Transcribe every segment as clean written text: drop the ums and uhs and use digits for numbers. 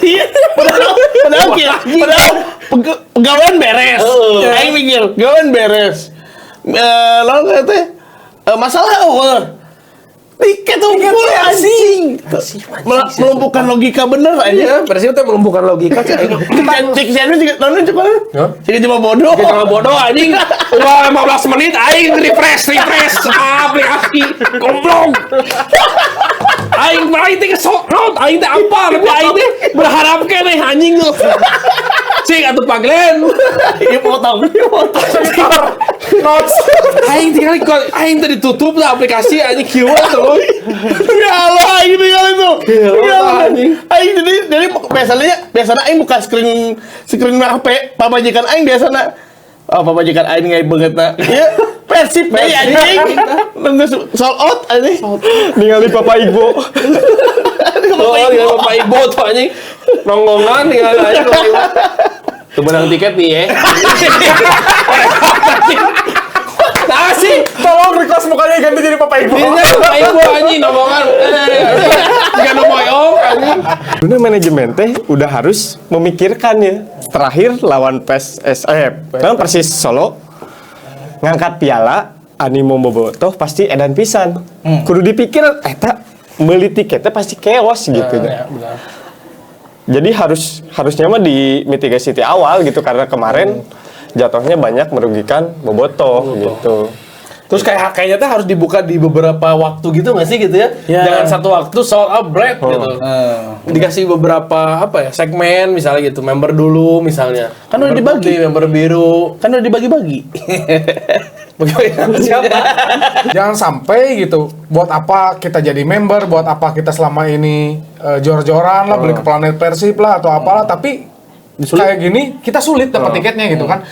Iya, padahal pegawaian beres. Aing mikir, pegawaian beres. Lalu kata masalah apa? Tiket full anjing. Melumpuhkan logika bener aja. Persib teh melumpuhkan logika. Cek siapa juga nonton coba. Cek cuma bodoh. Cuma bodoh anjing. Udah 15 menit aing refresh aplikasi. Goblok. Aing teh kesot, aing teh apa? Lebih aing teh berharap keneh anjing tuh. Cik atuh paglen. Ieu potong. Notes. Aing tinggal aing teh ditutup lah aplikasi anjing kieu tuh. Ya Allah, aing tinggal itu. Ya Allah anjing. Aing jadi biasanya aing buka screen HP, pamajikan aing biasana. Oh, pamajikan aing ngai beungeutna. Ieu Persib bae anjing. Nunggu sold out anjing. Ningali Papa Ibu. Oh, Bapak Ibu tuh anjing. Nonggongan tinggal aja Bapak Ibu. Tuh menang tiket nih ya. Nah sih, Tolong request mukanya ganti jadi Papa Ibu. ini Bapak Ibu anjing nonggongan. Tiga nomoyong anjing. Dunia manajemen teh udah harus memikirkan ya. Terakhir lawan Persis Solo ngangkat piala animo bobotoh pasti edan pisan. Kudu dipikir eta meuli tiketnya pasti chaos gitu ya. Jadi harusnya mah dimitigasi di awal gitu karena kemarin jatuhnya banyak merugikan bobotoh gitu. Terus kayaknya tuh harus dibuka di beberapa waktu gitu nggak sih gitu ya? Jangan satu waktu sold out bread gitu. Dikasih beberapa segmen misalnya gitu, member dulu misalnya. Kan udah dibagi, member biru. kan udah dibagi-bagi. Bagaimana siapa? Jangan sampai gitu. Buat apa kita jadi member? Buat apa kita selama ini jor-joran lah beli ke Planet Persib lah atau apalah? Tapi kayak gini kita sulit dapat tiketnya gitu kan.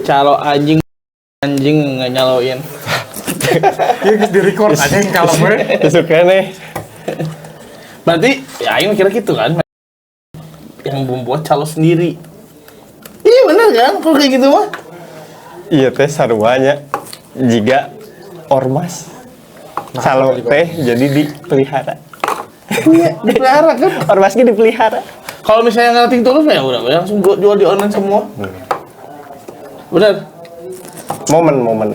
Calo anjing nggak nyaloin. Iya di record aja yang kalau gue. Suka nih. Berarti ya aing kira gitu kan. Yang membuat calo sendiri. Iya bener kan kalau kayak gitu mah. Iya teh sarwanya jika ormas calo teh jadi dipelihara. Iya, dipelihara kan. Ormasnya dipelihara. Kalau misalnya ngelatih tulus ya udah langsung jual di online semua. Bener. Momen.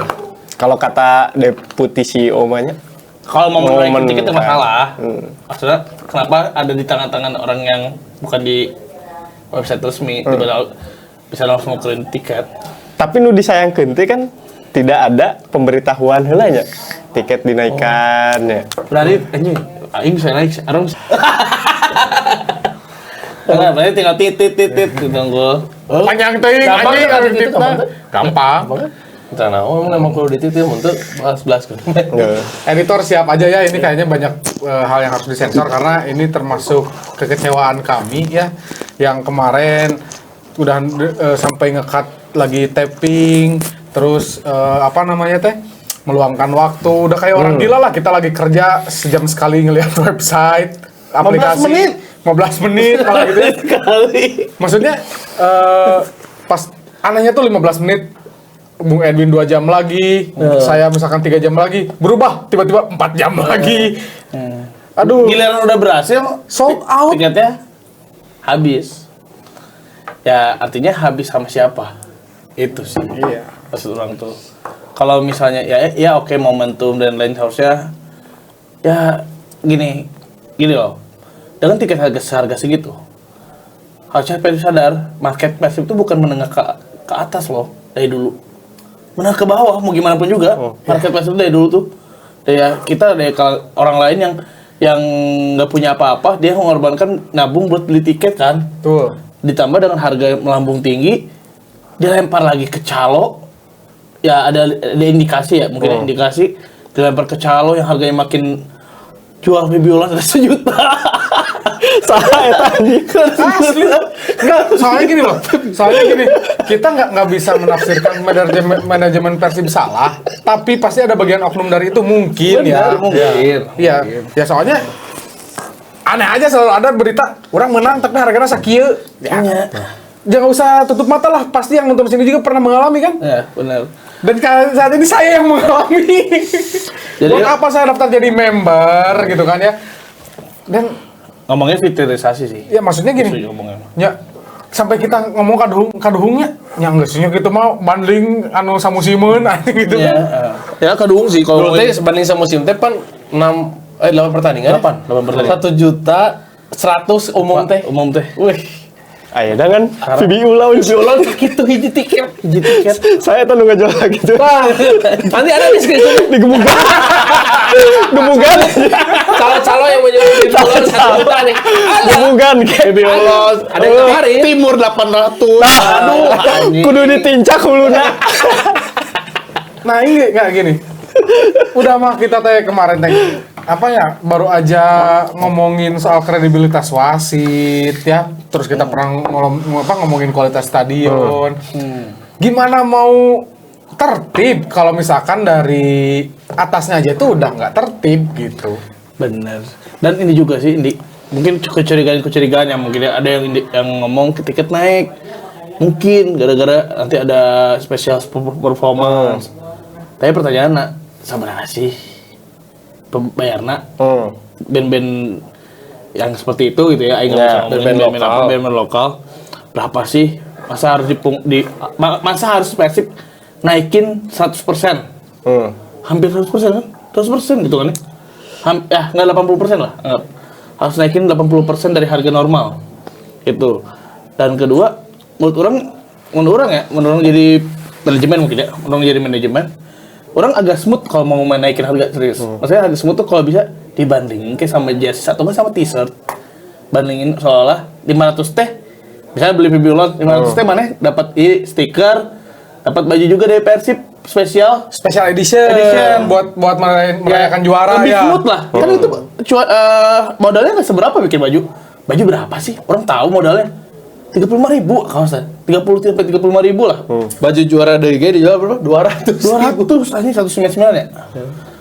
Kalau kata deputi CEO nya, Kalau mau Momen, menaik tiket itu masalah. kan. Maksudnya kenapa ada di tangan-tangan orang yang bukan di website resmi tiba-tiba bisa langsung nukerin tiket. tapi nu disayangkeun teh kan tidak ada pemberitahuan heula nya. Tiket dinaikkan ya. Berarti anjing aing bisa naik arung. Nah, berarti tinggal titit gitu gua. Panjang teuing Gampang anjing kan anu titit, titna. Gampang. Kita emang perlu dititit untuk 11 kan. Editor siap aja ya, ini kayaknya banyak hal yang harus disensor karena ini termasuk kekecewaan kami ya, yang kemarin udah sampai nge-cut lagi tapping, terus meluangkan waktu, udah kayak orang gila lah, kita lagi kerja sejam sekali ngelihat website, aplikasi 15 menit malah gitu ya. Sekali. Maksudnya pas anehnya tuh 15 menit Bung Edwin 2 jam lagi, saya misalkan 3 jam lagi, berubah tiba-tiba 4 jam lagi. Aduh, Giliran udah berhasil sold out. tiketnya habis. Ya artinya habis sama siapa? Itu sih. Iya. Maksud orang tuh. Kalau misalnya ya oke, momentum dan lain harusnya ya gini loh. Dengan tiket harga segitu, harusnya Persib sadar market Persib itu bukan menengah ke atas loh dari dulu, menengah ke bawah mau gimana pun juga. Market Persib dari dulu tuh dari kita dari orang lain yang nggak punya apa-apa, dia mengorbankan nabung buat beli tiket kan. Tuh. Ditambah dengan harga melambung tinggi, dia lempar lagi ke calo. Ya ada indikasi ya, mungkin indikasi dilempar ke calo yang harganya makin jual bibiulan ada 1 juta. Salah eta anjing. Asli. Enggak, soalnya gini, kita nggak bisa menafsirkan manajemen Persib salah, tapi pasti ada bagian oknum dari itu mungkin. Mungkin. Iya. Ya soalnya aneh aja selalu ada berita orang menang tapi harganya sakieu. Ya. jangan usah tutup mata lah. Pasti yang nonton sini juga pernah mengalami kan? Ya, benar. Dan saat ini saya yang mengalami. Jadi- Buat apa saya daftar jadi member gitu kan ya? Dan Ngomongnya filterisasi sih. ya maksudnya gini. Setuju ngomongnya. Ya sampai kita ngomong kaduhungnya, yang geus nya gitu mah banding anu samusimeun gitu Ya, kan. Ya kedung sih kalau teh sebanding sama musim teh pan 8 pertandingan. 8 pertandingan. 1.100.000 umum teh. Umum teh. Wih, Aya dengan VBU lawan ulang gitu hiji tiket. saya tuh nggak jual gitu. Wah, nanti ada deskripsi Digemukan. Gemukan. calo-calo yang mau jadi bulan 1 juta nih. Gemukan. Ada yang kemarin. Timur 800. Aduh, anjing. Kudu ditincak huluna. Nah ini nggak gini. Udah mah kita teh kemarin teh apa ya baru aja ngomongin soal kredibilitas wasit ya. Terus kita pernah ngomongin kualitas stadion. Gimana mau tertib kalau misalkan dari atasnya aja tuh udah nggak tertib gitu. Bener. Dan ini juga sih, Indi. Mungkin kecurigaan yang mungkin ada yang ngomong tiket naik. Mungkin gara-gara nanti ada special performance. Tapi pertanyaan nak, sabar sih bayarna band-band yang seperti itu gitu ya, aing nggak bisa ngomongin band-band lokal. Berapa sih? Masa harus masa harus Persib naikin 100%? Hampir 100% kan? 100% gitu kan ya? Nggak 80% lah. Anggap. Harus naikin 80% dari harga normal. Gitu. Dan kedua, menurut orang jadi manajemen mungkin ya. Menurut jadi manajemen, orang agak smooth kalau mau naikin harga serius. Maksudnya agak smooth tuh kalau bisa dibandingin kayak sama jersey atau nggak sama t-shirt. Bandingin seolah 500 teh, misalnya beli Bibilon 500 teh mana dapat stiker, dapat baju juga dari Persib spesial Special edition. buat merayakan juara lebih ya. smooth lah. Kan itu modalnya nggak seberapa bikin baju. Baju berapa sih? Orang tahu modalnya. 35.000 kaosnya. 35.000 lah. Baju juara dari Liga dijual berapa? 200. 200 anjing 199 ya.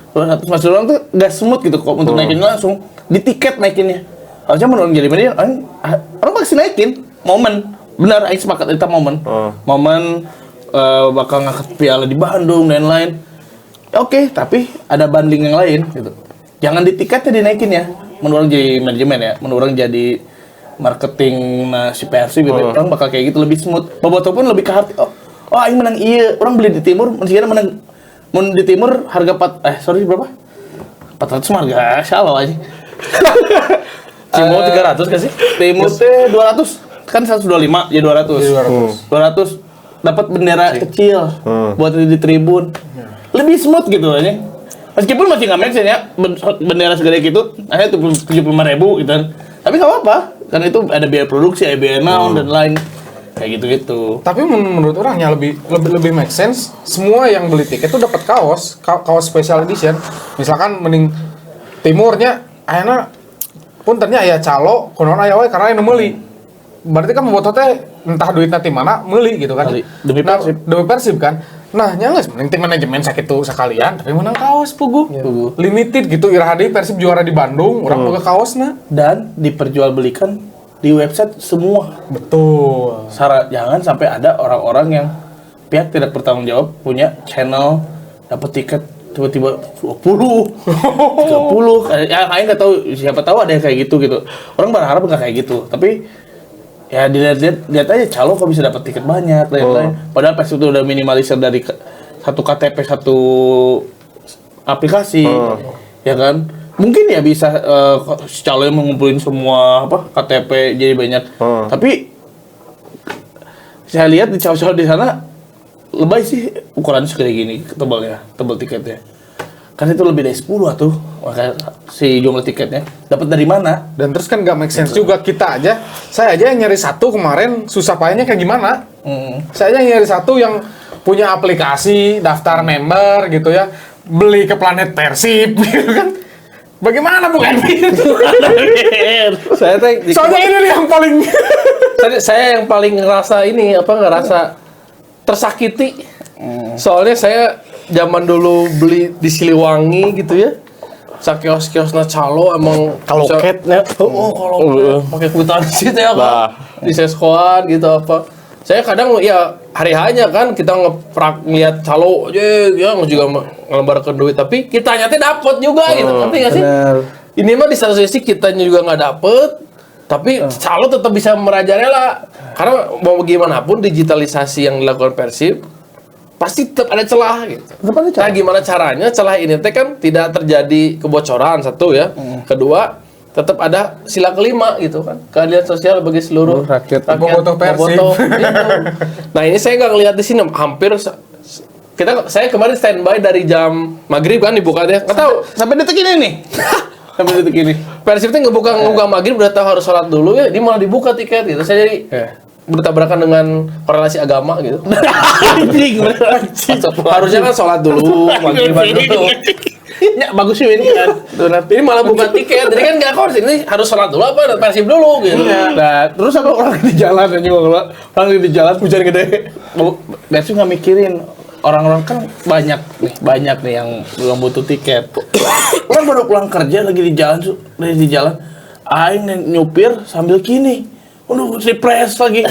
200 Mas Dolang tuh gak smooth gitu kok untuk naikin langsung di tiket naikinnya. Harusnya menurut jadi media orang pasti naikin momen. Benar, aing sepakat itu momen. Momen bakal ngangkat piala di Bandung dan lain. Ya, oke, tapi ada banding yang lain gitu. Jangan di tiketnya dinaikin ya. Menurut orang jadi manajemen ya, menurut orang jadi marketing si Persib gitu. Orang bakal kayak gitu lebih smooth. Bobotoh pun lebih ke hati. Oh, aing menang iya. Orang beli di timur, mestinya menang. Mun di timur harga berapa? 400 mah harga shallow aja. Cimo 300 kan sih? Timur teh 200. Kan 125 jadi 200. 200 dapat bendera kecil buat di tribun. Lebih smooth gitu aja. Meskipun masih nggak make sense ya bendera segede gitu, akhirnya 75.000 gitu kan. Tapi nggak apa-apa, kan itu ada biaya produksi, ada biaya naon dan lain kayak gitu-gitu. Tapi menurut orangnya lebih make sense. Semua yang beli tiket tuh dapat kaos special edition. Misalkan mending timurnya ayeuna puntennya aya calo, kunaon aya we karena anu meuli. Berarti kan bobotoh teh entah duitna ti mana meuli gitu kan. Demi Persib. Demi Persib kan. Nah, nya geus mending tim manajemen sakitu sakalian tapi menang kaos pugu. Pugu. Limited gitu Irahadi Persib juara di Bandung, urang boga kaosna. Dan diperjualbelikan di website semua. Betul. Jangan sampai ada orang-orang yang pihak tidak bertanggung jawab punya channel dapat tiket tiba-tiba 20 30 ya kayaknya nggak tahu, siapa tahu ada yang kayak gitu orang berharap nggak kayak gitu, tapi ya dilihat aja calo kok bisa dapat tiket banyak lain-lain. Padahal Persib itu udah minimalisir dari satu KTP satu aplikasi ya kan. Mungkin ya bisa si calo yang mengumpulin semua KTP jadi banyak. Tapi saya lihat di calo-calo di sana lebay sih, ukurannya segede gini tebal tiketnya. Kan itu lebih dari 10 tuh si jumlah tiketnya. Dapat dari mana? Dan terus kan nggak make sense juga saya aja yang nyari satu kemarin susah payahnya kayak gimana? Saya aja yang nyari satu yang punya aplikasi, daftar member gitu ya, beli ke Planet Persib gitu kan. Bagaimana bukan itu? Soalnya ini nih yang paling saya yang paling ngerasa tersakiti. Soalnya saya zaman dulu beli di Siliwangi gitu ya. sakios-kiosna calo emang Kaloketnya. kalau pakai kwitansi teh ya Bah. kan di seskoan gitu apa. Saya kadang ya hari hanya kan kita ngeprak lihat calo aja ya juga ngelembarkan duit tapi kitanya teh dapat juga gitu. Ngerti nggak sih? Benar. Ini mah di satu sisi kitanya juga nggak dapet tapi calo tetap bisa merajalela karena mau gimana pun digitalisasi yang dilakukan Persib pasti tetap ada celah gitu. Tetap ada celah. Nah, gimana caranya celah ini teh kan tidak terjadi kebocoran satu ya. Kedua, tetap ada sila kelima gitu kan. Keadilan sosial bagi seluruh Rakyat. Bobotoh Persib. Bobotoh, gitu. Nah, ini saya nggak ngelihat di sini hampir saya kemarin standby dari jam maghrib kan dibuka deh. Nggak tahu Sampai detik ini nih. Sampai detik ini. Persib tuh ngebuka maghrib udah tahu harus sholat dulu ya. Dia malah dibuka tiket gitu. Saya jadi bertabrakan dengan korelasi agama gitu. Anjing, bener. Harusnya kan sholat dulu, maghrib dulu. Ya, bagus sih ini kan. Ini malah buka tiket, jadi kan nggak konsisten. Ini harus sholat dulu apa Persib dulu gitu. Nah, terus apa orang di jalan anjing orang di jalan hujan gede. Biasanya nggak mikirin orang-orang kan banyak nih yang belum butuh tiket. Orang baru pulang kerja lagi di jalan, aing nyupir sambil gini. Waduh, refresh lagi.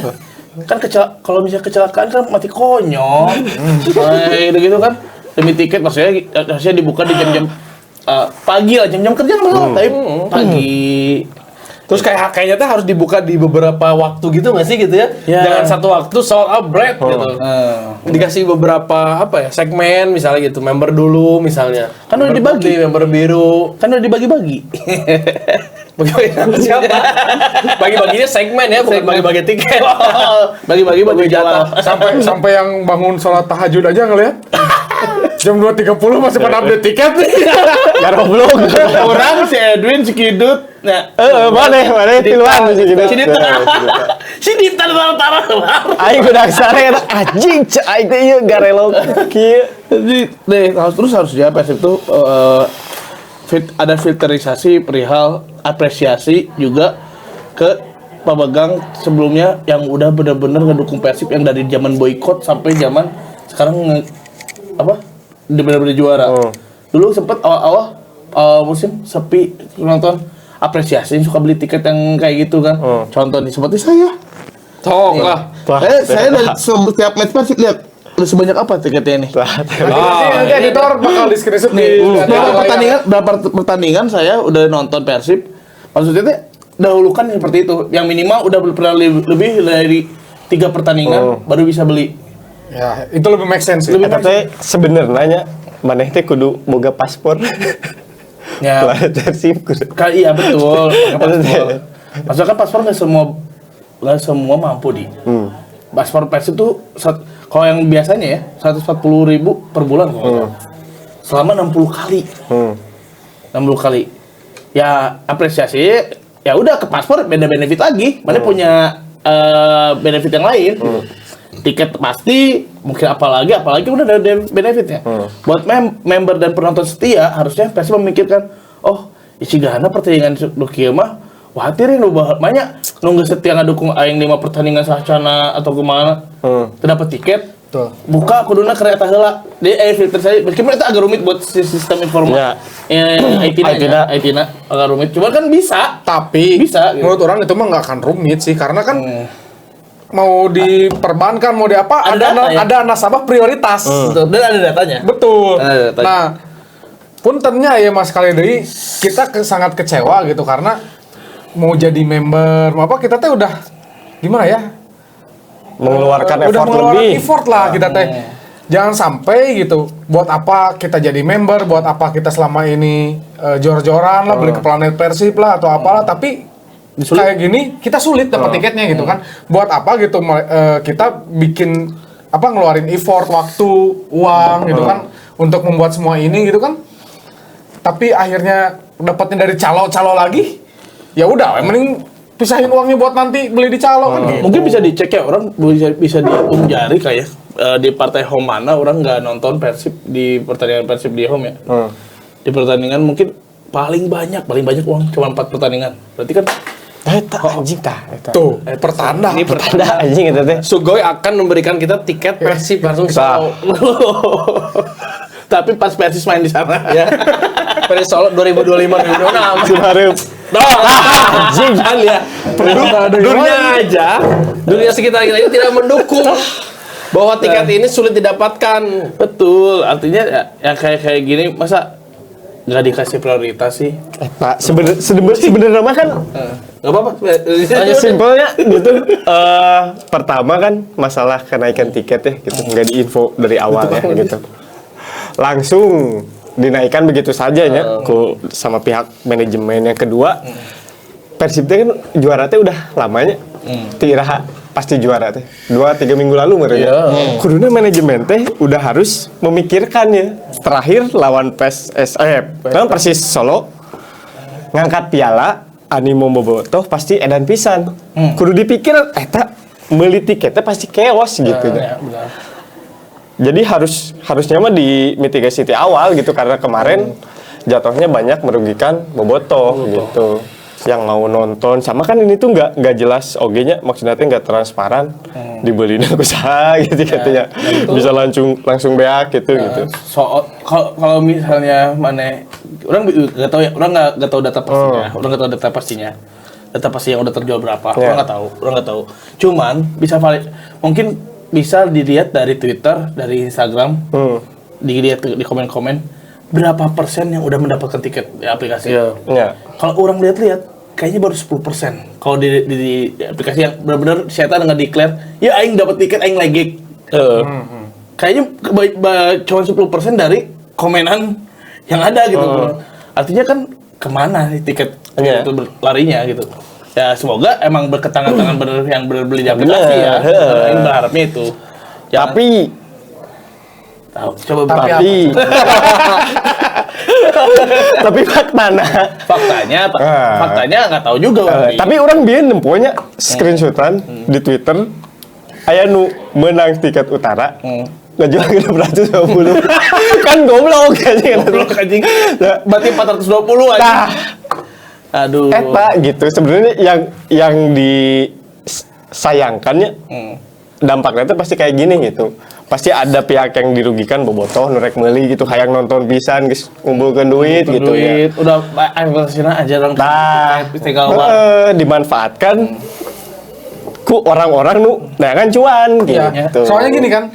Kan kalau misalnya kecelakaan kan mati konyol. Gitu kan. Demi tiket maksudnya dibuka di jam-jam pagi lah, jam-jam kerja malah pagi. Terus kayaknya tuh harus dibuka di beberapa waktu gitu nggak sih gitu ya? Ya. Jangan satu waktu sold out bread gitu. Dikasih beberapa apa ya segmen misalnya gitu, member dulu misalnya. Kan udah Member dibagi. putih, member biru. Kan udah dibagi-bagi. Bagi-bagi sama siapa? Bagi-baginya segmen ya, bukan bagi-bagi tiket. Bagi-bagi bagi jatah. Sampai yang bangun sholat tahajud aja ngeliat. Jam 2.30 masih pada update tiket. Garoblok. Orang si Edwin, si Kidut. Nah, Mana tiluan sih gitu. si Dita. Si Dita tara-tara. Aing udah sare eta anjing cek aing teh ieu garelok kieu. Jadi, terus harusnya Persib tuh ada filterisasi perihal apresiasi juga ke pemegang sebelumnya yang udah benar-benar ngedukung Persib yang dari zaman boykot sampai zaman sekarang benar-benar juara. Dulu sempet awal musim sepi nonton apresiasi suka beli tiket yang kayak gitu kan. Contoh nih seperti saya. Tok lah. Saya dari setiap match Persib lihat udah sebanyak apa tiketnya ini. Nanti editor bakal di screenshot Nih, di berapa pertandingan saya udah nonton Persib. Maksudnya teh dahulukan seperti itu. Yang minimal udah pernah lebih dari 3 pertandingan baru bisa beli. Ya, itu lebih make sense sih. Eta teh sebenarnya maneh teh kudu boga paspor. Ya, Persib kudu. iya betul. Paspor. Maksudnya kan paspor nggak semua mampu di. Paspor Persib tuh kalau yang biasanya ya 140.000 per bulan selama 60 kali. 60 kali. Ya apresiasi ya udah ke paspor beda benefit lagi. Mana punya benefit yang lain. Tiket pasti mungkin apalagi udah ada benefitnya. Buat member dan penonton setia harusnya Persib memikirkan isi gana pertandingan kieu mah watirin ubah banyak nunggu setia ngadukung aing 5 pertandingan sahcana atau kemana terdapat tiket. Betul. Buka kuduna kereta heula. Dia filter saya meskipun itu agak rumit buat sistem informasi. IT-na agak rumit. Cuma kan bisa. Tapi Bisa, gitu. menurut orang itu mah nggak akan rumit sih karena kan mau diperbankan mau di apa Ada data, ya? ada nasabah prioritas. Betul. Dan ada datanya. Betul. Ada datanya. Nah, puntennya ya Mas kali deui kita sangat kecewa gitu karena mau jadi member mau apa kita teh udah gimana ya? Mengeluarkan udah effort mengeluarkan lebih. effort lah kita teh. Jangan sampai gitu. Buat apa kita jadi member, buat apa kita selama ini jor-joran lah beli ke Planet Persib lah atau apalah tapi kayak gini kita sulit dapat tiketnya gitu kan. Buat apa gitu kita bikin ngeluarin effort, waktu, uang gitu kan untuk membuat semua ini gitu kan. Tapi akhirnya dapatnya dari calo-calo lagi. Ya udah, mending pisahin uangnya buat nanti beli di calo kan gitu. Mungkin bisa dicek ya orang bisa dihitung jari kayak di partai home mana orang nggak nonton Persib di pertandingan Persib di home ya. Di pertandingan mungkin paling banyak uang cuma 4 pertandingan. Berarti kan Eta anjing tah eta. Tuh, pertanda. Ini Tanda anjing eta teh. Sugoi akan memberikan kita tiket Persib langsung Bisa. solo. tapi pas Persib main di sana ya. Persib Solo 2025 2026. Suharep. Anjing kan ya. Dunia aja, dunia sekitar kita ini tidak mendukung bahwa tiket ini sulit didapatkan. Betul, artinya ya, yang kayak gini masa nggak dikasih prioritas sih? Pak, sebenarnya mah kan Nggak apa-apa. hanya simpelnya gitu. Pertama kan masalah kenaikan tiket ya gitu, nggak diinfo dari awal ya gitu. Langsung dinaikkan begitu saja ya sama pihak manajemen. Yang kedua, Persib teh kan juara teh udah lamanya. Tiraha pasti juara teh 2-3 minggu lalu mereka. Kuduna manajemen teh udah harus memikirkan ya. Terakhir lawan Persis Solo ngangkat piala animo bobotoh pasti edan pisan. Kudu dipikir eta meuli tiketnya pasti keos gitu ya. Jadi harusnya mah dimitigasi di awal gitu karena kemarin jatuhnya banyak merugikan bobotoh gitu. Yang mau nonton sama kan ini tuh nggak jelas OG-nya maksudnya tuh nggak transparan dibeli dan usaha gitu katanya bisa langsung beak gitu gitu. Kalau misalnya mana orang nggak tahu ya, orang nggak tahu data pastinya, orang nggak tahu data pastinya, data pasti yang udah terjual berapa, orang nggak tahu. Cuman bisa mungkin bisa dilihat dari Twitter, dari Instagram, dilihat di komen-komen berapa persen yang udah mendapatkan tiket di aplikasi. Kalau orang lihat-lihat, kayaknya baru 10%. Kalau di aplikasi yang benar-benar setan nggak declare, ya aing dapat tiket, aing legit. Kayaknya cuma 10% dari komenan yang ada gitu. Artinya kan kemana nih tiket itu larinya gitu. Ya semoga emang berketangan-tangan bener yang berbeli di aplikasi ya. Aing berharapnya itu. Tapi tapi faktanya nggak tahu juga. Tapi orang biar nempunya screenshotan di Twitter aya nu menang tiket utara ngejual ke 620 kan goblok anjing berarti 420 aja. Aduh. Eta gitu sebenarnya yang disayangkannya dampaknya itu pasti kayak gini gitu. Pasti ada pihak yang dirugikan bobotoh nurek meuli gitu hayang nonton pisan geus ngumpulkeun duit gitu ya. Udah investasinya aja dong. Dimanfaatkan ku orang-orang nu dagangan cuan gitu. Soalnya gini kan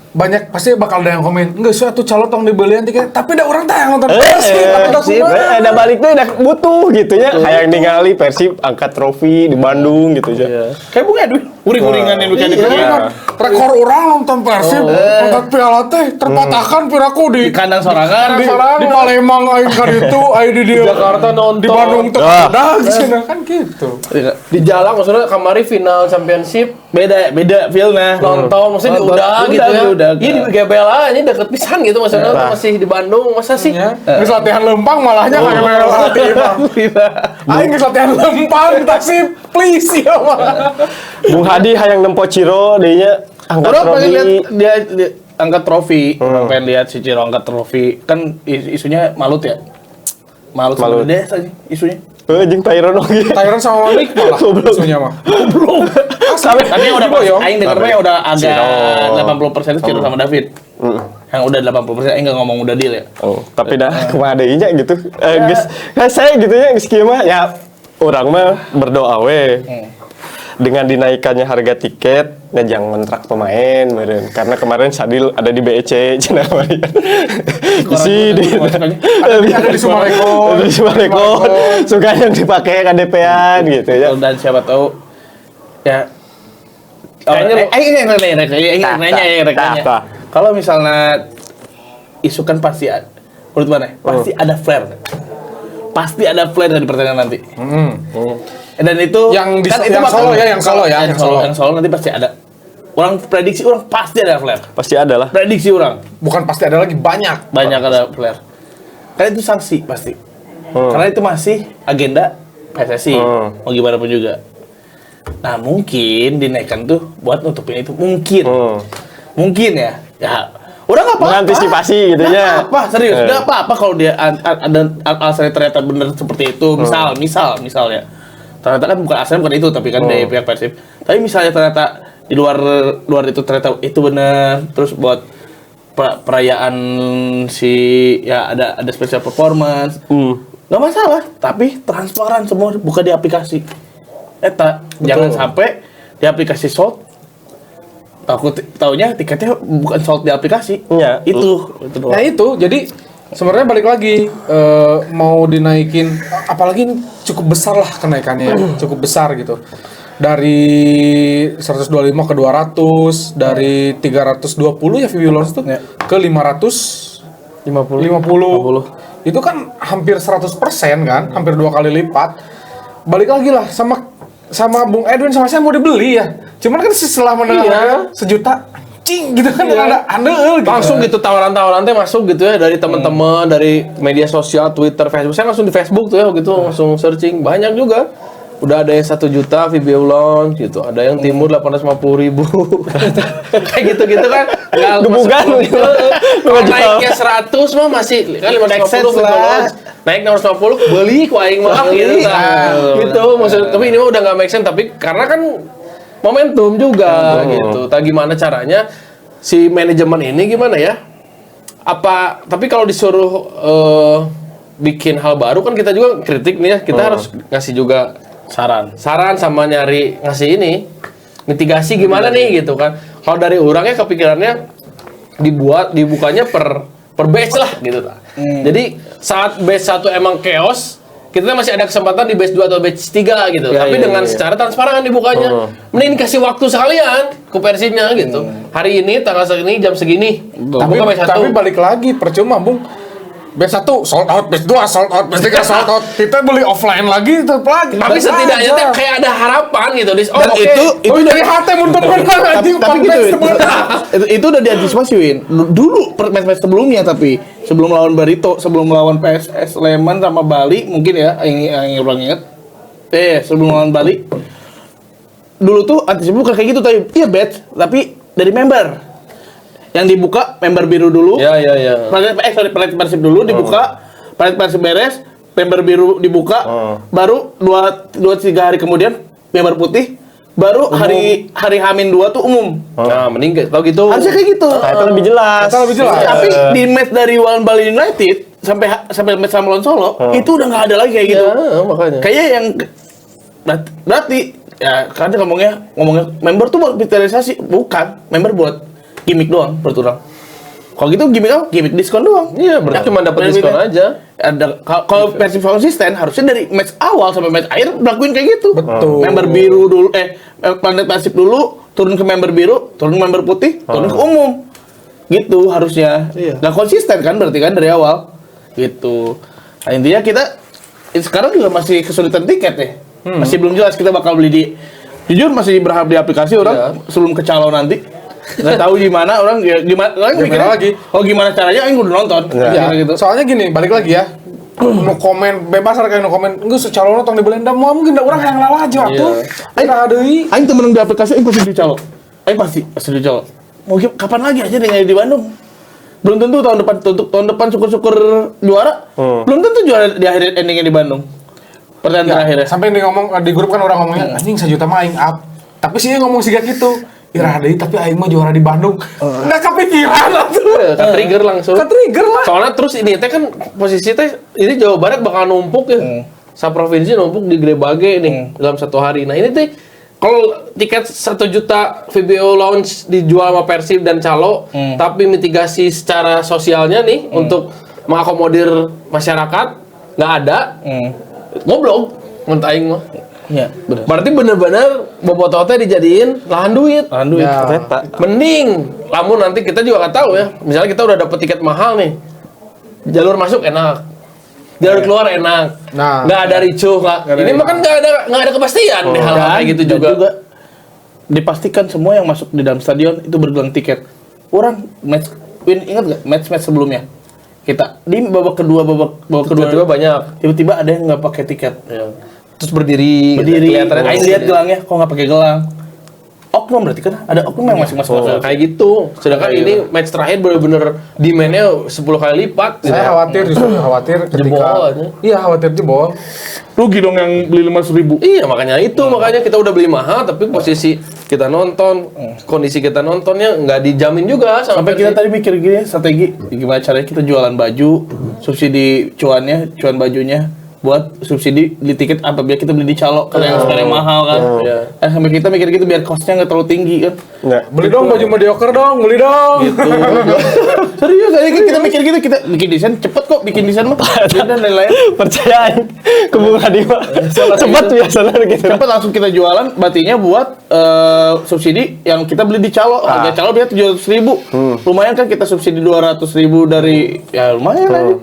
banyak pasti bakal ada yang komen enggak suatu calon tong dibelian tiket tapi ada orang tayang nonton Persib ada balik tuh udah butuh gitu ya hayang ningali Persib angkat trofi di Bandung gitu ya kayak bunga duit uring-uringan yang kayak gitu rekor orang nonton Persib angkat piala teh terpatahkan piraku di kandang sorangan di Palembang aing kan itu aing di Jakarta nonton di Bandung teh ada kan gitu di jalan maksudnya kamari final championship beda feelnya nonton maksudnya udah gitu ya iya di GBLA ini deket pisan gitu maksudnya masih di Bandung masa sih geus latihan lempang malahnya kayak GBLA aing geus latihan lempang taksi please ya mah Bung Hadi hayang nempo Ciro deunya angkat orang trofi pengen lihat dia angkat trofi pengen lihat si Ciro angkat trofi kan isunya Malut ya Malut deh saja isunya jeung Tyron oge Tyron sama Malik malah isunya mah tapi udah aing dengernya udah agak 80% itu Ciro sama David. Yang udah 80% aing enggak ngomong udah deal ya. Tapi dah kumaha deui nya gitu. Geus saya gitu ya geus kieu mah ya urang mah berdoa we. Dengan dinaikannya harga tiket ngejang kontrak pemain meureun karena kemarin Sadil ada di BEC cenah mah. Isi ada di Sumareko. Di Sumareko suka yang dipakai KDP-an gitu ya. Dan siapa tahu ya nanya. Kalau misalnya isu kan pasti menurut mana? Pasti ada flare. Pasti ada flare dari pertandingan nanti. Dan itu yang kan itu Solo ya, yang Solo nanti pasti ada. Orang prediksi orang pasti ada flare. Pasti ada lah. Prediksi orang. Bukan pasti ada lagi banyak Ada flare. Karena itu sanksi pasti. Karena itu masih agenda PSSI. Mau gimana pun juga. Nah mungkin dinaikkan tuh buat nutupin itu mungkin ya udah nggak apa-apa mengantisipasi gitu ya apa serius nggak apa-apa kalau dia ada alasannya ternyata benar seperti itu misal ya ternyata kan bukan asalnya bukan itu tapi kan dari pihak Persib tapi misalnya ternyata di luar itu ternyata itu benar terus buat perayaan si ya ada special performance. Nggak masalah, tapi transparan semua buka di aplikasi. Jangan sampai di aplikasi sold. Taunya tiketnya bukan sold di aplikasi. Iya. Itu doang. Nah itu, jadi sebenarnya balik lagi mau dinaikin, apalagi ini cukup besar lah kenaikannya, cukup besar gitu. Dari 125 ke 200, dari 320 ya Vivi Lounge tuh ke 550. Itu kan hampir 100% kan, hampir 2 kali lipat. Balik lagi lah sama Bung Edwin sama saya mau dibeli ya. Cuman kan setelah mendengar sejuta, cing gitu kan ada andel gitu. Langsung gitu tawaran-tawaran teh masuk gitu ya dari teman-teman, dari media sosial, Twitter, Facebook. Saya langsung di Facebook tuh ya gitu, langsung searching. Banyak juga. Udah ada yang 1 juta VBO Lounge gitu, ada yang timur 850.000. Kayak gitu-gitu kan. Gebugan gitu. Kalau naiknya 100 mah masih kan 550 VBO Lounge. Naik 650 beli ku aing mah gitu. Gitu maksud, tapi ini mah udah enggak make sense, tapi karena kan momentum juga gitu. Gimana caranya si manajemen ini gimana ya? Tapi kalau disuruh bikin hal baru kan kita juga kritik nih ya, kita harus ngasih juga saran sama nyari ngasih ini mitigasi gimana nih gitu kan. Kalau dari orangnya kepikirannya dibukanya per batch lah gitu. Jadi saat batch 1 emang chaos, kita masih ada kesempatan di batch 2 atau batch 3 gitu. Tapi dengan secara transparan dibukanya. Mending kasih waktu sekalian ke versinya gitu. Hari ini tanggal segini jam segini. Tapi balik lagi percuma Bung. Batch 1 sold out, batch 2 sold out, batch 3 sold out. Kita beli offline lagi tetap lagi. Tapi setidaknya teh kayak ada harapan gitu. Dan itu dari hati untuk menang anjing. tapi gitu itu udah diantisipasi Win dulu match sebelumnya, tapi sebelum lawan Barito, sebelum lawan PSS Sleman sama Bali mungkin ya yang orang ingat sebelum lawan Bali dulu tuh antisipasi bukan kayak gitu iya batch tapi dari member yang dibuka member biru dulu Planet Persib dulu dibuka, Planet Persib beres, member biru dibuka, baru 2-3 hari kemudian member putih, baru hari H-2 tuh umum. Nah, mending tau gitu. Harusnya kayak gitu. Nah, itu lebih jelas. Tapi di match dari One Bali United sampai match sama Lawan Solo itu udah nggak ada lagi kayak gitu. Ya, makanya. Kayaknya yang berarti ya kan ngomongnya member tuh buat vitalisasi, bukan member buat gimmick doang menurut orang. Kalau gitu gimmick diskon doang. Iya, berarti cuma dapat diskon aja. Ada kalau Persib konsisten harusnya dari match awal sampai match akhir lakuin kayak gitu. Betul. Member biru dulu Planet Persib dulu, turun ke member biru, turun ke member putih, turun ke umum. Gitu harusnya. Nggak konsisten kan berarti kan dari awal. Gitu. Nah, intinya kita sekarang juga masih kesulitan tiket ya. Masih belum jelas kita bakal beli jujur masih berharap di aplikasi orang sebelum ke calo nanti. Nggak tahu gimana orang mikirnya lagi. Oh gimana caranya aing udah nonton. Ya, Gitu. soalnya gini, balik lagi ya. Mau komen bebas kayak no komen. Enggak secalon tong dibeli da mungkin da urang yang lalah aja atuh. Aing deui. Aing temen di aplikasi aing pasti di calo. Aing pasti di calo. Mungkin kapan lagi aja dengan di Bandung. Belum tentu tahun depan syukur-syukur juara. Belum tentu juara di akhir endingnya di Bandung. Pertandingan terakhir ya. Sampai di grup kan orang ngomongnya anjing 1 juta mah aing up. Tapi sih ngomong siga gitu. Irah deui tapi aing mah juara di Bandung. Nggak kepikiran atuh. Ke-trigger langsung. Ke-trigger lah. Soalnya terus ini teh kan posisi teh ini Jawa Barat bakal numpuk ya. Provinsi numpuk di Gede Bage nih dalam 1 hari. Nah, ini teh kalau tiket 1 juta VBO Lounge dijual sama Persib dan Calo, tapi mitigasi secara sosialnya nih untuk mengakomodir masyarakat nggak ada. Ngoblok menurut aing mah. Iya, benar. Berarti bener-bener bobototnya dijadiin lahan duit. Ya. Kereta. Mending, namun nanti kita juga nggak tahu ya. Misalnya kita udah dapet tiket mahal nih, jalur masuk enak, jalur keluar enak, nggak ada ricuh, ini mah kan nggak ada kepastian nih hal-hal kayak gitu Dan juga. Dipastikan semua yang masuk di dalam stadion itu bergelang tiket. Orang ingat nggak match sebelumnya? Kita di babak kedua Tiba-tiba banyak. tiba-tiba ada yang nggak pakai tiket. Terus berdiri. Aing Kelihatan lihat gelangnya kok nggak pakai gelang. oknum berarti kan ada oknum yang masing-masing. Nah, kayak gitu. Sedangkan Kayak ini match terakhir bener-bener demand-nya 10 kali lipat. Saya khawatir justru khawatir ketika Jebol aja. iya khawatir jebol. Rugi dong yang beli 500.000. Iya, makanya kita udah beli mahal tapi posisi kita nonton, kondisi kita nontonnya nggak dijamin juga Sampai kita tadi mikir gini strategi gimana caranya kita jualan baju, subsidi cuan bajunya buat subsidi beli tiket apabila kita beli di calo karena yang sekarang mahal kan. Iya. Sampai kita mikir gitu biar costnya nggak terlalu tinggi kan. Ya. Beli dong baju mediocre dong, beli dong. Gitu. Serius aja kita mikir gitu, kita bikin desain cepet kok bikin desain mah. Dan lain-lain. Percayaan ke Bung Hadi Pak. Cepat biasanya gitu. Cepet langsung kita jualan batinya buat subsidi yang kita beli di calo. Harga calo dia 700.000. Lumayan kan kita subsidi 200.000 dari ya lumayan aja.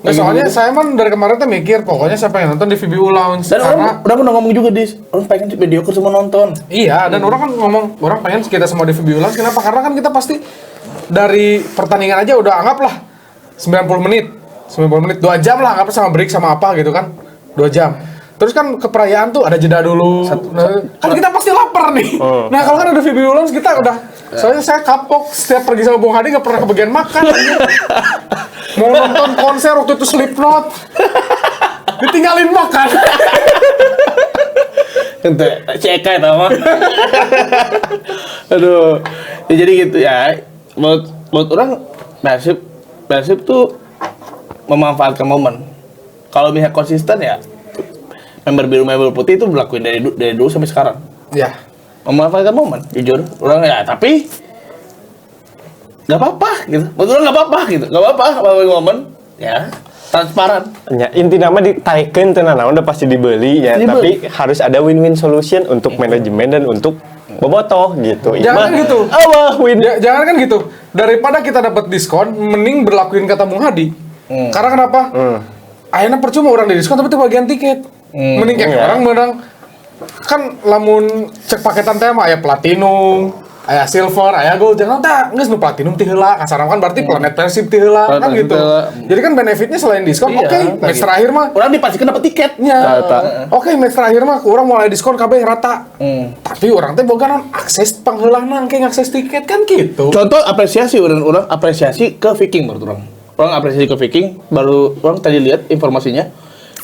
Nah, soalnya saya man dari kemarin tuh mikir pokoknya saya pengen nonton di VBU Lounge Dan karena orang udah ngomong juga orang pengen mediocre semua nonton. iya dan orang kan ngomong orang pengen kita semua di VBU Lounge kenapa? Karena kan kita pasti dari pertandingan aja udah anggaplah 90 menit 2 jam lah anggap sama break sama apa gitu kan 2 jam. Terus kan ke perayaan tuh ada jeda dulu. Kan kita pasti lapar nih. Nah kalau kan ada VBU Lounge kita udah soalnya saya kapok setiap pergi sama Bung Hadi nggak pernah kebagian makan. Mau nonton konser waktu itu Slipknot ditinggalin makan. Ente CK itu mah. Aduh. Ya, jadi gitu ya. Buat orang Persib tuh memanfaatkan momen. Kalau misalnya konsisten ya member biru member putih itu berlakuin dari dulu sampai sekarang. Ya. Memanfaatkan momen, jujur. Orang ya tapi nggak apa-apa gitu. Betul nggak apa-apa gitu. Nggak apa-apa momen ya transparan. Ya, inti nama ditaikkan tenan udah pasti dibeli ya, tapi harus ada win-win solution untuk manajemen dan untuk bobotoh gitu. Jangan Ima, gitu. win. Jangan kan gitu. Daripada kita dapat diskon, mending berlakuin kata Bung Hadi. Karena kenapa? Akhirnya percuma orang di diskon tapi itu bagian tiket. Mending kayak Iya. orang menang kan lamun cek paketan teh mah aya platinum, aya silver, aya gold. Jangan tak geus nu platinum ti heula. Kasarna kan berarti Planet Persib ti heula Planet kan Persib gitu. ti heula. Jadi kan benefitnya selain diskon, Iya, oke, match terakhir mah Orang dipastikan dapat tiketnya. Oke, match terakhir mah kurang mulai diskon kabeh rata. Tapi orang teh boga non akses pangheulahna engke ngakses tiket kan gitu. Contoh apresiasi orang apresiasi ke Viking menurut orang. Orang apresiasi ke Viking baru orang tadi lihat informasinya.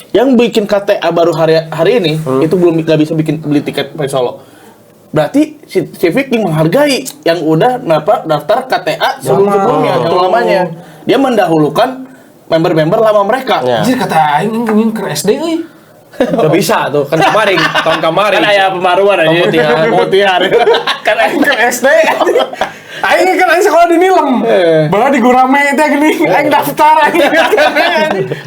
Yang bikin KTA baru hari ini itu belum nggak bisa beli tiket Persib Solo. Berarti si Viking menghargai yang udah daftar KTA sebelumnya itu lamanya. Dia mendahulukan member-member lama mereka. Ya. Anjir kata aing anjing ke SD euy. Gak bisa tuh kan tahun kemarin. Kan aya pembaruan aja. Pemutihan. Kan aing ke SD. Aing kan aing sekolah di Nilem. Bala di Gurame teh gini. Aing daftar aing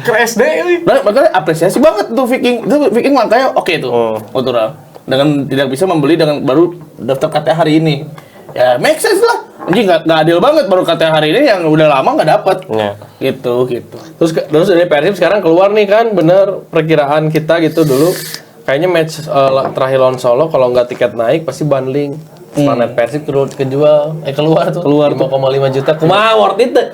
ke SD euy. Makanya apresiasi banget tuh Viking. Itu Viking langkahnya oke tuh. Untuk orang. Dengan tidak bisa membeli dengan baru daftar KTA hari ini. Ya make sense lah. Anjing nggak adil banget baru KTA hari ini yang udah lama nggak dapat. Ya. Gitu. Terus dari Persib sekarang keluar nih kan bener perkiraan kita gitu dulu. Kayaknya match terakhir lawan Solo kalau nggak tiket naik pasti bundling. Planet Persib keluar tuh 5,5 juta. Kumaha worth it teh?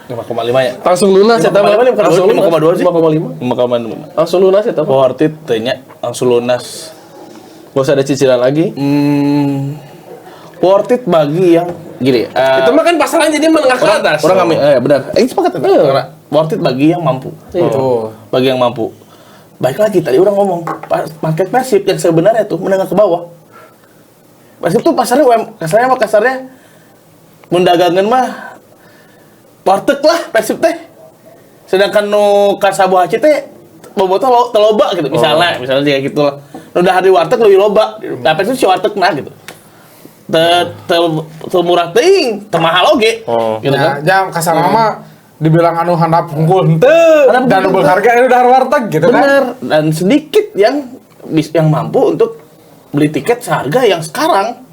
5,5 ya. Langsung lunas ya 5,5 langsung 5,2 sih. 5,5. 5,5. Langsung lunas ya tau. Worth it tanya langsung lunas. Gak usah ada cicilan lagi. Worth it bagi yang gini. Itu mah kan pasaran jadi menengah ke atas. Orang ngambil benar. Sepakat ya. Karena worth it bagi yang mampu. Betul. Bagi yang mampu. Baik lagi tadi orang ngomong market Persib yang sebenarnya tuh menengah ke bawah. Persib tuh pasarnya kasarnya mendagangan mah warteg lah Persib teh. Sedangkan nu kasabu haci teh bobotnya teloba gitu misalnya kayak gitu lah. Udah hari warteg lebih loba. Nah Persib si warteg nah gitu. Te murah teuing, teu mahal oge. Gitu kan. Jam kasar mama dibilang anu handap unggul henteu dan berharga itu udah warteg gitu kan. Bener. Dan sedikit yang mampu untuk beli tiket seharga yang sekarang.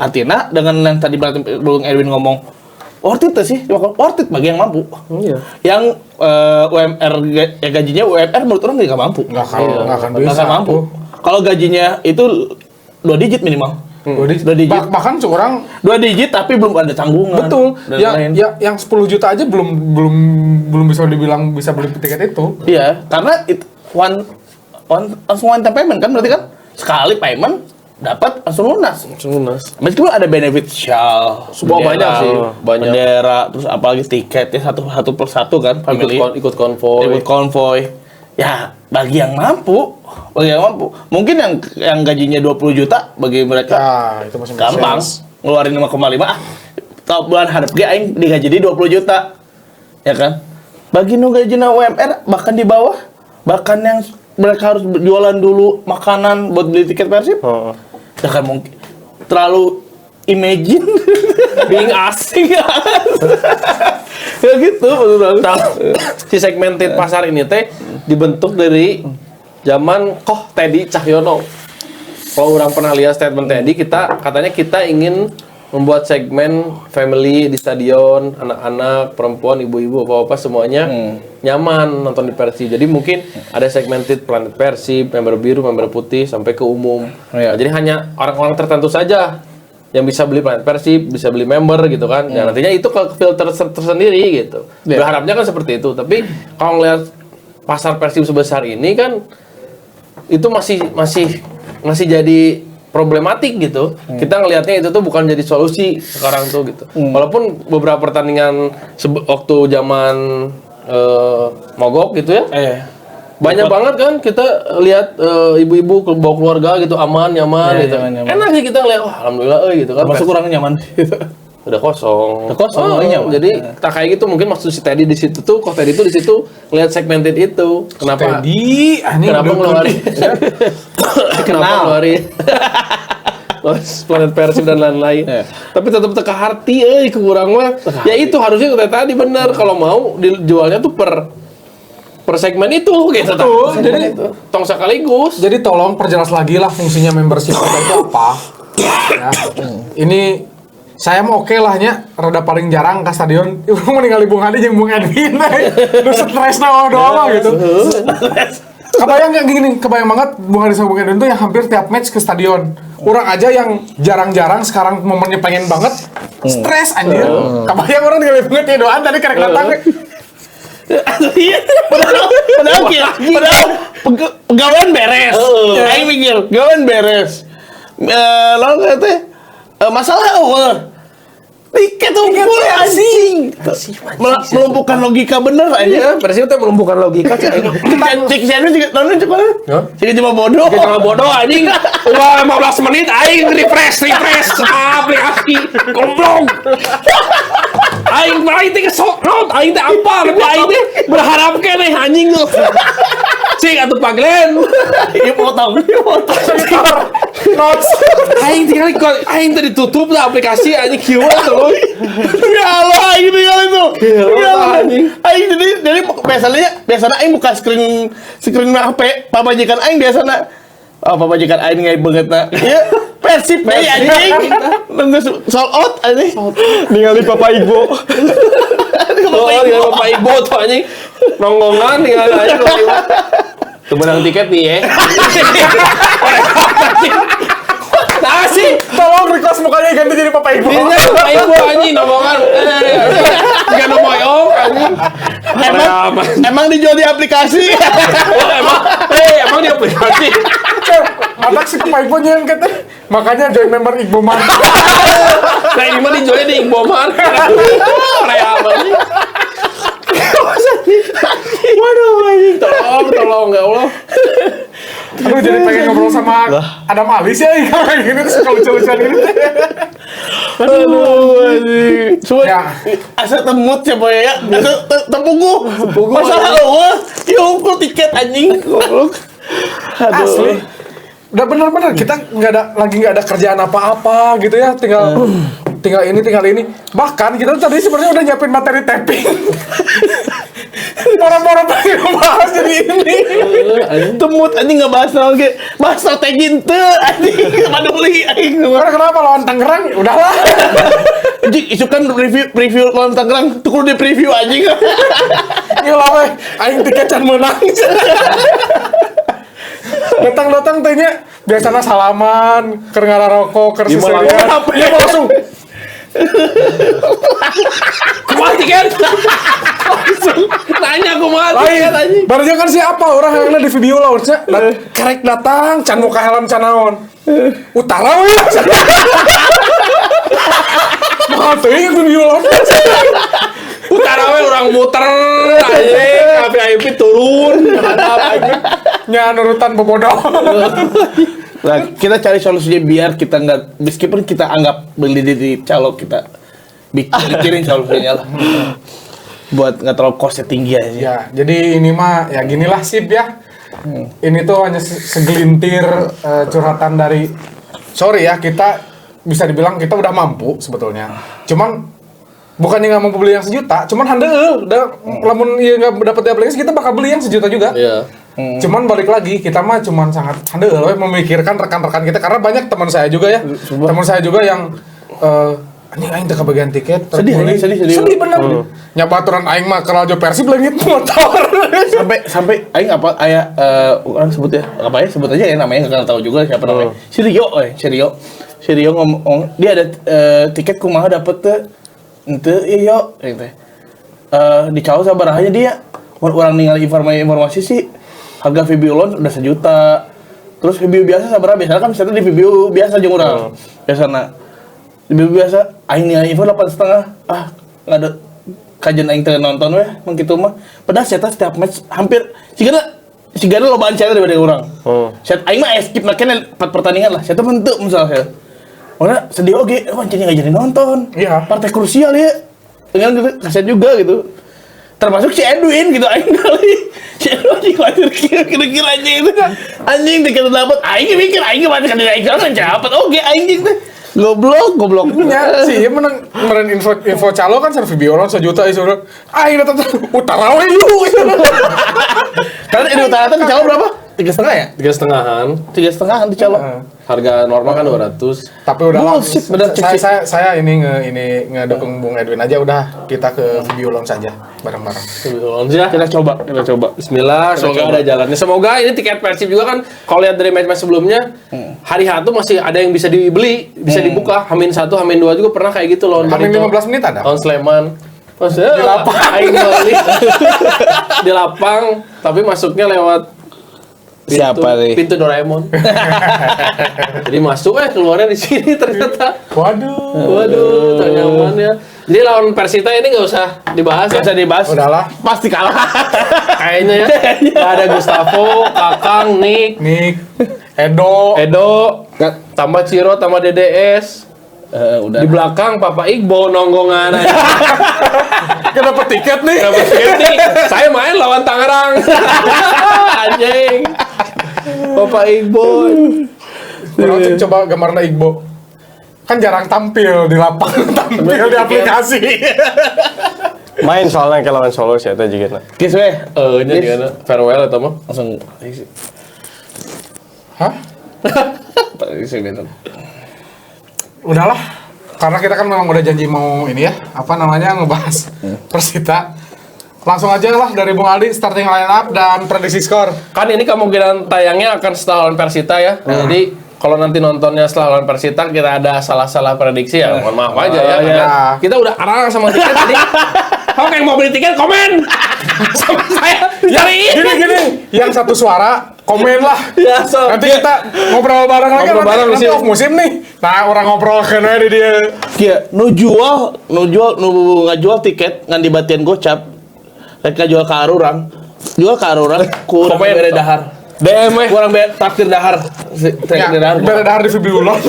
Artinya dengan yang tadi Bung Erwin ngomong worth it sih, worth it bagi yang mampu. Yang UMR gajinya UMR menurut orang nggak mampu. Nggak akan bisa. Mampu. Kalau gajinya itu 2 digit minimal. 2 digit. Bahkan seorang 2 digit tapi belum ada tanggungan. betul. Dan lain. Yang 10 juta aja belum bisa dibilang bisa beli tiket itu. Iya, karena itu one time payment kan berarti kan sekali payment dapat langsung lunas. lunas. Meskipun ada benefit shawl, Semua banyak sih, banyak. bendera, terus apalagi tiketnya satu persatu kan, family. Ikut konvoy. Ikut konvoy. Ya, bagi yang mampu, mungkin yang gajinya 20 juta bagi mereka Nah, itu masih make gampang sense. ngeluarin 5,5 kalau bulan hadap ge aing digaji di 20 juta. Ya kan? Bagi nu gajina UMR bahkan di bawah, bahkan yang mereka harus jualan dulu makanan buat beli tiket Persib. Oh. Ya kan mungkin terlalu imagine Being asing. ya gitu maksud aku. Si segmented pasar ini teh dibentuk dari zaman Teddy Cahyono. Kalau orang pernah lihat statement Teddy, katanya kita ingin membuat segmen family di stadion, anak-anak, perempuan, ibu-ibu, bapak-bapak semuanya nyaman nonton di Persib. Jadi mungkin ada segmented Planet Persib, member biru, member putih sampai ke umum. Iya. Jadi hanya orang-orang tertentu saja yang bisa beli Planet Persib, bisa beli member gitu kan. Ya nantinya itu ke filter tersendiri gitu. Iya. Berharapnya kan seperti itu. Tapi kalau ngelihat pasar Persib sebesar ini kan itu masih jadi problematik gitu. Kita ngelihatnya itu tuh bukan jadi solusi sekarang tuh gitu. Walaupun beberapa pertandingan waktu zaman mogok gitu ya. Banyak banget kan kita lihat ibu-ibu bawa keluarga gitu aman, nyaman Ya, gitu. nyaman. Enak sih kita ngeliat, wah alhamdulillah gitu kan. Masuk kurang nyaman. Udah kosong. Udah kosong, nyaman. Jadi tak kayak gitu mungkin maksud si Teddy di situ tuh, Teddy itu di situ ngeliat segmented itu. Kenapa? Teddy, Kenapa ngeluarin? Kenapa ngeluarin? Los Planet Persib dan lain-lain. Ya. Tapi tetap teka hati, kurang mah. Ya itu harusnya kayak tadi benar kalau mau dijualnya tuh per segmen itu gitu. Betul. Jadi Tong sekaligus. Jadi tolong perjelas lagi lah fungsinya membership kita itu apa. Ya. Ini saya mau oke lah nya, rada paling jarang ke stadion. Ibu mau ningali Bung Adi jeung Bung Edwin. Lu stres na doang gitu. Kebayang nggak gini? Kebayang banget Bung Adi sama Bung Edwin tuh yang hampir tiap match ke stadion. Orang aja yang jarang-jarang sekarang momennya pengen banget. Stres anjir. Kebayang orang ningali Bung Adi doan tadi karek datang. Padahal pegawaian beres. Aing mikir, pegawaian beres. Lalu kata masalah tiket tuh full anjing. Melumpuhkan logika bener aja. Iya, Persib tuh melumpuhkan logika. Cek siapa juga nonton cuma. Cek cuma bodoh. Kita bodoh anjing. Udah 15 menit aing refresh aplikasi. Goblok. Aing teh kesok, aing teh apa? Lebih aing teh berharap keneh anjing tuh. Cik atuh Pak Glenn. Ini potong. Notes. Aing tinggal aing teh ditutup lah aplikasi anjing kieu tuh. Ya Allah, aing tinggal itu. Ya Allah anjing. Aing jadi biasanya aing buka screen HP pabajikan aing biasana. Oh, pabajikan aing ngai beungeutna. Ya, Persib deui anjing. Nunggu sold out anjing. Ningali Papa Ibu. Tinggal Bapak Ibu tuh anjing. Nonggongan tinggal aing. Tuh menang tiket nih ya. Nah sih, Tolong request mukanya ganti jadi Papa Ibu. ini Bapak Ibu anjing nonggongan. Enggak nomoyong anjing. Emang dijual di aplikasi. Oh, emang dia aplikasi. Anak si Papa Ibu nyen kata. Makanya join member Igboman. Nah ini mah dijualnya di Iqbomar. Real banget. Waduh anjing, tolong ya Allah. Aduh jadi pengen ngobrol sama Adam Alis ya kayak gini terus kalau lucu-lucuan gini. Aduh anjing. Coba Ya. asa temut ya boy ya. Tempuku. Masalah eueuh. Ya unggul tiket anjing. Goblok. Asli. Udah bener-bener kita nggak ada kerjaan apa-apa gitu ya, tinggal ini. Bahkan kita tuh tadi sebenarnya udah nyiapin materi tapping. Orang-orang pengen bahas jadi ini. Temut anjing ngebahas lagi. Bahas strategi teu anjing. Paduli aing. Karena kenapa lawan Tangerang? Udahlah. Anjing isukan preview lawan Tangerang tuh kudu di preview anjing. Iya lah weh, aing tiket can menang. Datang tanya biasanya salaman, keur ngararoko, keur sisirian. Iya langsung. Kumaha tiket? Langsung nanya kumaha tiket anjing. Barunya kan siapa orang yang ada di video lah, kerek datang, can muka helm can naon. Utara we. Mahal teuing video lawan. Utara we orang muter anjing, VIP turun, hadap anjing. Nya nurutan bobodoh. Nah, kita cari solusinya biar kita nggak, meskipun kita anggap beli di calo, kita bikirin solusinya lah. Buat nggak terlalu costnya tinggi aja. Ya, jadi ini mah ya ginilah sip ya. Ini tuh hanya segelintir curhatan dari, sorry ya, kita bisa dibilang kita udah mampu sebetulnya. Cuman bukannya nggak mampu beli yang sejuta, cuman handel, lamun ieu nggak dapat di aplikasi kita bakal beli yang sejuta juga. Iya. Cuman balik lagi, kita mah cuman sangat handel memikirkan rekan-rekan kita, karena banyak teman saya juga ya, teman saya juga yang anjing aing teu kebagian tiket, Sedih, terguling. sedih Sedih bener. Nyabaturan aing mah ke Radio Persib leungit motor. sampai aing apa aya orang sebut ya, apa ya, sebut aja ya namanya, enggak tahu juga siapa namanya. Si Rio ngomong dia ada tiket kumaha dapet teh henteu ieu gitu. Dicalo sabaraha dia orang ningali informasi sih harga Vibulon udah 1 juta. Terus Vibio biasa sabaraha, biasanya kan misalnya di Vibio biasa jeung urang. Biasana di Vibio biasa aing ningali info 8,5. Enggak ada kajian aing teu nonton we mun kitu mah. Padahal saya setiap match hampir sigana lobaan saya daripada urang. Saya aing mah skip na keneh 4 pertandingan lah. Saya teh henteu misalnya. Mana sedih oge, anjing enggak jadi nonton. Iya. Partai krusial ya. Dengan gitu kaset juga gitu. Termasuk si Edwin gitu aing kali. Si Edwin khawatir kira-kira anjing itu kan. Anjing tiket dapat aing mikir aing mah kan aing kan dapat oge anjing teh. Goblok. Ya, sih, menang info calo kan servis biolon 1 juta isu. Aing datang Utara we yuk. Karena di utara tuh calo berapa? 3,5 ya? 3,5-an. 3,5 di calo. Harga normal kan 200. Tapi udah lah. Bullshit, bener, Saya ini ngedukung Bung Edwin aja, udah kita ke biolon saja bareng-bareng. Ya. Kita coba. Bismillah, semoga ada jalannya. Semoga ini tiket Persib juga kan, kalau lihat dari match-match sebelumnya, hari H masih ada yang bisa dibeli, bisa dibuka. Hamin 1, Hamin 2 juga pernah kayak gitu loh. Hamin 15 menit ada. Lawan Sleman. Maksudnya Di lapang. aing beli di lapang, tapi masuknya lewat Siapa nih? Pintu Doraemon. Jadi masuk keluarnya di sini ternyata. Waduh, tak nyaman ya. Jadi lawan Persita ini nggak usah dibahas. Gak usah dibahas. Udahlah. Pasti kalah. Kayaknya ya. Nggak ada Gustavo, Kakang, Nick, Edo, tambah Ciro, tambah DDS. Udah. Di belakang Papa Iqbal nonggongan aja. Kenapa tiket nih? Kenapa tiket nih? Saya main lawan Tangerang. Anjing. Papa Iqbal. Kurang coba gambarnya Igbo. Kan jarang tampil di lapangan, tampil di aplikasi. Main soalnya ke lawan Solo sih eta juga. Kiss weh. Nya gimana? Farewell atau mah? Langsung Hah? isi bener. Udahlah. Karena kita kan memang udah janji mau ini ya, apa namanya, ngebahas Persita. Langsung aja lah dari Bung Aldi, starting line up dan prediksi skor. Kan ini kemungkinan tayangnya akan setelah lawan Persita ya. Jadi kalau nanti nontonnya setelah lawan Persita kita ada salah-salah prediksi ya, mohon maaf aja ya. iya. Kita udah arang sama tiket tadi. Kalau yang mau beli tiket komen sama saya. Gini, yang satu suara komen lah. Ya, so. Nanti kita ngobrol bareng lagi. Ngobrol bareng nanti di sini. off musim nih. Nah, orang ngobrol kena di dia. Kia, nu ngajual tiket ngan dibatian gocap. Rek jual ka arurang. Jual ka arurang ku Komen. bere dahar. DM Kurang bere traktir dahar. Traktir dahar. Beda dahar di Fibulon.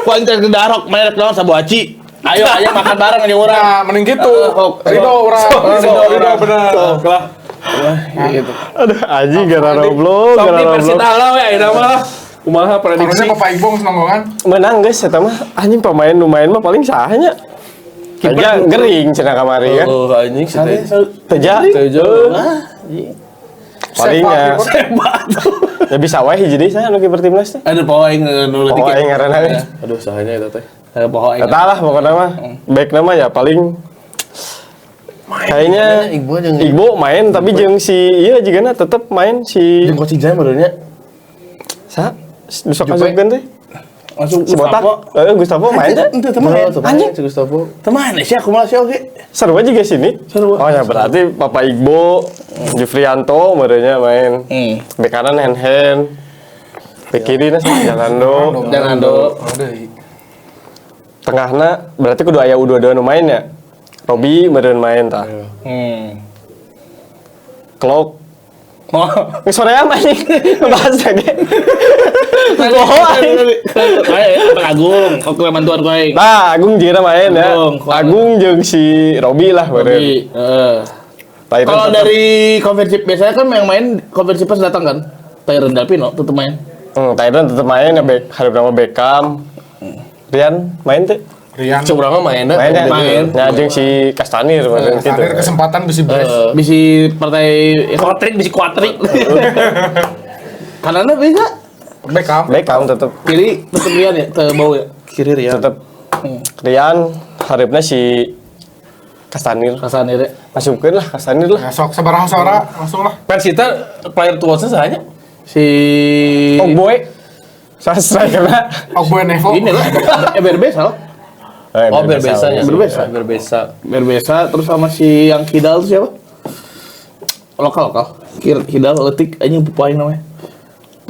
Ku aing traktir dahar rok main rek naon sabu aci. Ayo makan bareng anjing urang. Nah, mending gitu. Ridho orang. Ridho bener. Sok lah. Gitu. Aduh, aji gara roblok, Sok gara di roblok. Persita lah we ayeuna mah. Kumaha prediksi? Harusnya Bapak Ibong nonggongan. Menang guys, eta mah anjing pemain lumayan mah paling sahanya. Aja gering cenah kamari ya. Oh, anjing sih teh. Teja palingnya ya bisa wae hiji deui saya nu kiper timnas teh. Ada poho aing nu Oh aing ngaranna we. Aduh, sahanya eta teh. Poho aing. Eta lah pokoknya mah. Back nama ya paling kayaknya Igbo main tapi jeung si ieu jigana tetep main si Jeung coaching saya barunya sa sok kasupkeun teh. langsung Si botak. Gustavo main teh. Ente teman. Anjing. Si Gustavo. Teman sih aku malah sih oke. Seru aja guys ini. Seru. Oh ya berarti Papa Igbo, Jufrianto merenya main. Bek kanan hand. Bek kiri na Jalando. Jalando. Tengahna berarti kudu aya U22 nu main ya. Robi meureun main tah. Klok. Oh. Sore apa nih? Bahas lagi. Agung, oke mantuan gue. Nah, Agung jeung main ya. Agung jeung si Robi lah meureun. Kalau dari konversi biasanya kan yang main konversi pas datang kan. Tyron Delpino tetep main. Tyron tetep main ya hareup nama Beckham. Rian main teh. Rian Coba main Main ya. Main. Nah, jeung si Kastanir meureun kitu. Kastanir kesempatan bisa beres. Bisi partai kuatrik, bisi kuatrik. Kanannya bisa. Beckham tetep Kiri tetep Rian ya, bau ya. Kiri Rian. tetep Rian hareupna si Kastanir. Kasanir ya. Masukkeun lah Kastanir lah. Ya, sok sabaraha suara langsung lah. Persita player tuasnya sahanya. Si Boy. Sastra kena. Ogboy Nevo. ini lah. BRB salah. Oh, berbesanya. Berbesa. Berbesa terus sama si yang Kidal itu siapa? Lokal. Kidal letik anjing pemain namanya.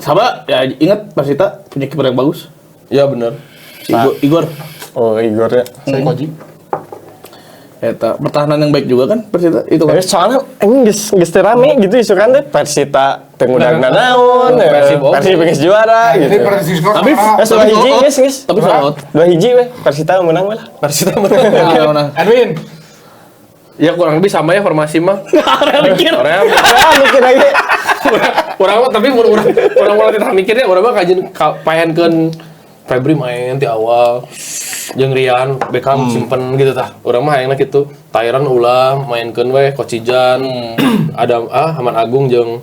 Sama ya ingat Persita punya kiper yang bagus. Ya benar. Si Igor. Oh, Igor ya. Saya Koji. Eta pertahanan yang baik juga kan Persita itu kan. Soalnya ini geus teu rame gitu isu kan teh Persita teu ngundangna naon, Persib geus juara Jadi gitu. persis skor. Tapi Dua hiji geus. Tapi salah. 2 hiji we, Persita menang we lah. Persita menang. Edwin. Ya kurang lebih sama ya formasi mah. Mikir. Orang Mikir lagi. mah tapi orang mulai kita mikirnya orang mah kajian payankeun Febri main di awal. Jeung Rian, Beckham simpen gitu tah. Urang mah hayangna kitu. Tyron ulah mainkeun we Kocijan. Ada Haman Agung jeung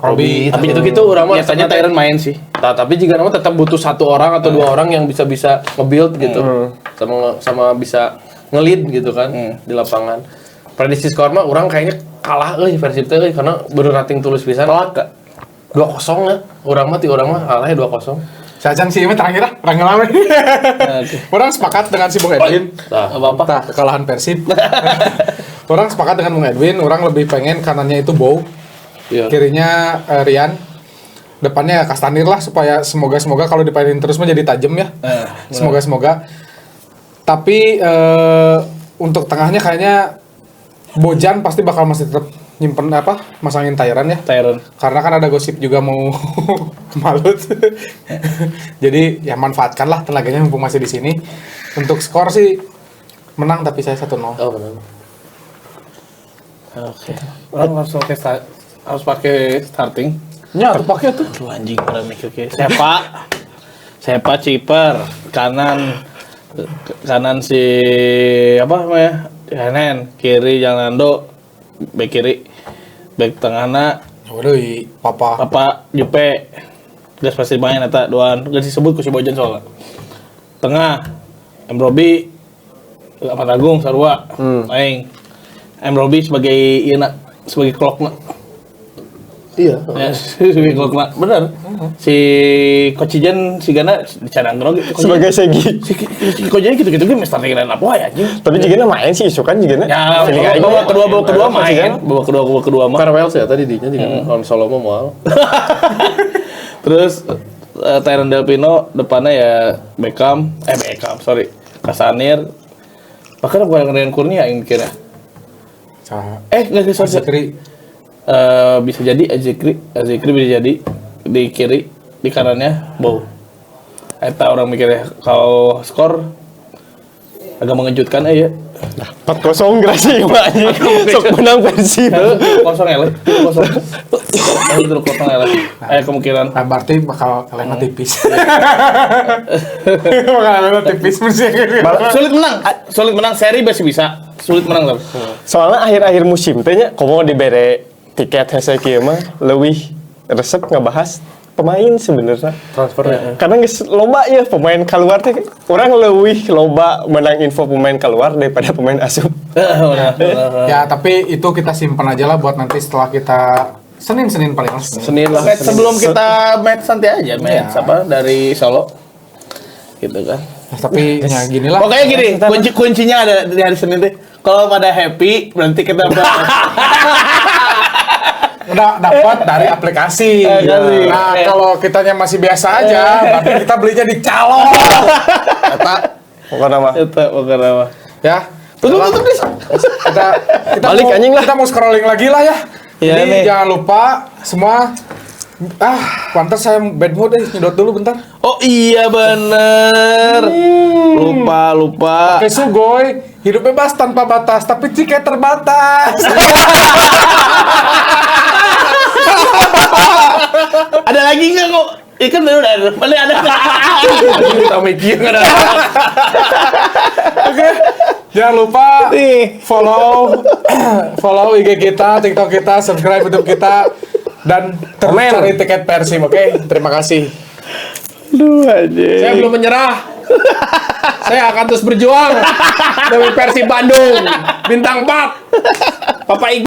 Robi. Tapi gitu-gitu urang mah Biasanya Tyron main sih. Nah, tapi jika nama tetap butuh 1 orang atau 2 orang yang bisa nge-build gitu. Sama bisa nge-lead gitu kan di lapangan. Prediksi skor mah urang kayaknya kalah Persib teh karena bener rating tulus pisan. Kalah 2-0 ya. Urang mah kalah ya 2-0. Sajan sih ini terakhir lah, rame-rame. Orang sepakat dengan si Bung Edwin. Apa-apa. Kekalahan Persib. Orang sepakat dengan Bung Edwin, orang lebih pengen kanannya itu Bow, kirinya Rian, depannya Kastanir lah supaya semoga kalau dipainin terus menjadi tajam ya. Semoga. Tapi untuk tengahnya kayaknya Bojan pasti bakal masih tetap nyimpen masangin Tyron ya. Tyron. Karena kan ada gosip juga mau kemalut. Jadi ya manfaatkanlah tenaganya mumpung masih di sini. Untuk skor sih menang tapi saya 1-0. Oh, benar. Oke. Orang harus pakai starting. Ya, tuh pakai tuh. Aduh anjing pada mikir kayak Sepa kiper, kanan si apa namanya? Kanan, kiri Jalando, bek kiri, bek tengahna Waduh, Papa Jupe. Geus pasti main eta duaan, geus disebut ku si Bojan soalnya. Tengah M Robi Ahmad Agung sarua. Aing M Robi sebagai sebagai clockna. Iya. Ya, sebagai clockna. Bener. Si Kocijan si Gana dicadangkeun oge. Sebagai segi. Si Kocijan gitu-gitu ge mesti starting apa ya anjing. Tapi jigana main sih isu kan jigana. Ya, babak kedua main. Babak kedua mah. Farewell sih ya tadi dinya juga kalau Solo mah moal. Terus Tyron Delpino depannya ya Beckham, sorry. Kasanir. Bahkan bukan Rian Kurnia yang mikirnya. Enggak sorry. Zikri. Bisa jadi Azikri bisa jadi di kiri, di kanannya Bow. Eta orang mikirnya kalau skor agak mengejutkan ya. 4-0 Grasi mah anjing. Sok menang Persib. Kosong ya, kosong. Itu kosong ya. Kemungkinan. Nah, berarti bakal kalahnya tipis. Bakal kalahnya tipis mesti. Sulit menang seri masih bisa. Sulit menang tapi. Soalnya akhir-akhir musim teh nya komo dibere tiket hese kieu mah leuwih resep ngebahas pemain sebenarnya Transfernya. karena geus loba ya pemain keluar teh orang leuwih loba menang info pemain keluar daripada pemain asup. Ya, tapi itu kita simpan aja lah buat nanti setelah kita Senin paling mas. Senin lah. Sebelum kita match santai aja match apa dari Solo. Gitu kan. Tapi ya gini lah. Pokoknya gini, kuncinya ada di hari Senin deh. Kalau pada happy berarti kita udah dapat dari aplikasi. Aplikasi. Nah, kalau kitanya masih biasa aja, berarti kita belinya di calo. Eta, Pokoknya mah. ya. Tutup Kita Balik, mau, anjing lah. kita mau scrolling lagi lah ya. Iya, Jadi nih. jangan lupa semua. Pantas saya bad mood nyedot dulu bentar. Oh iya bener. Lupa. Oke Sugoi, hidup bebas tanpa batas, tapi tiket terbatas. Ada lagi nggak kok? Ikan baru ada. Mana ada? Kita mikir nggak ada. Oke, jangan lupa Nih. follow IG kita, TikTok kita, subscribe YouTube kita, dan terus cari tiket Persib. Oke, terima kasih. Aduh aja. Saya belum menyerah. Saya akan terus berjuang demi Persib Bandung bintang 4. Papa